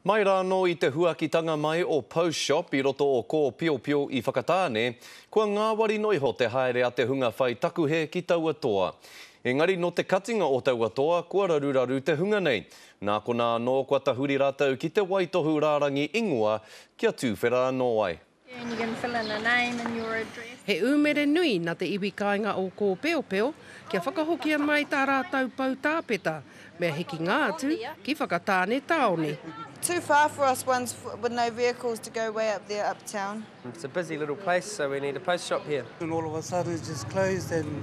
Mai rā no I te huakitanga mai o Post Shop I roto o ko Pio Pio I whakatāne, kua ngāwari noiho te haere a te hunga whai takuhe ki Tauatoa. Engari no te katinga o Tauatoa, kua raruraru te hunga nei. Nā kona anō kua tahuri rātau ki te waitohu rārangi ingoa kia tūwhera anō ai. And you can fill in a name and your address. He umere nui na te iwi kāinga o ko Peo Peo, kia whakahokia mai tā rātau pau tāpeta, mea hiki ngā atu ki whakatāne taone. Too far for us ones with no vehicles to go way up there, uptown. It's a busy little place, so we need a post shop here. And all of a sudden it's just closed and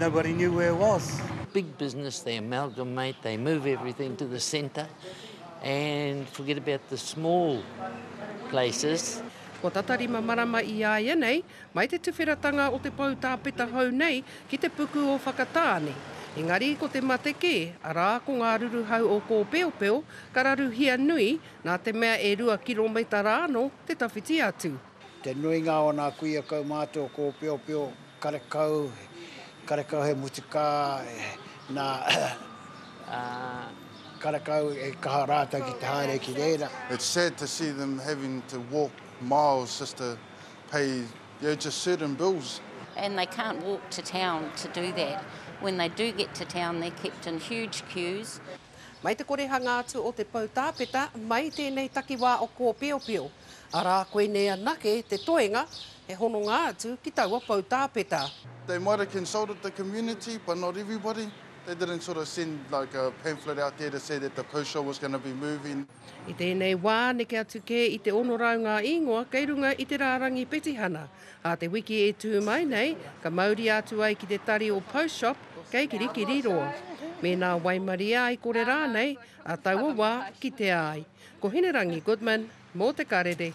nobody knew where it was. Big business, they amalgamate, they move everything to the centre and forget about the small places. Ko tatarima marama I aia nei, mai te tuwheratanga o te pau tāpeta hau nei ki te puku o whakatāne. Engari ko te mateke, arā ko ngā ruru hau o ko Peo Peo, ka raruhia nui nā te mea e 2 kilometara anō te tawhiti atu. Te nuinga o nā kuia kau mātua ko Peo Peo, karekau he mutika, nā karekau e kaha rātau ki te haere ki reira. It's sad to see them having to walk miles just to pay just certain bills. And they can't walk to town to do that. When they do get to town, they're kept in huge queues. Mai te korehanga atu o te pau tāpeta, mai tēnei takiwā o ko Peo Peo. Arā koe nei anake te toenga, he hono ngā atu ki taua pau tāpeta. They might have consulted the community, but not everybody. They didn't sort of send like a pamphlet out there to say that the post shop was going to be moving. I tēnei wā neke atu ke I te onorau ngā ingoa kei runga I te rārangi petihana. A te wiki e tū mai nei, ka mauri atu ai ki te tari o Post Shop kei kirikiri roa. Me nā waimaria ai kore rā nei, a taua wā ki te ai. Ko Hinerangi Goodman, mō te karere.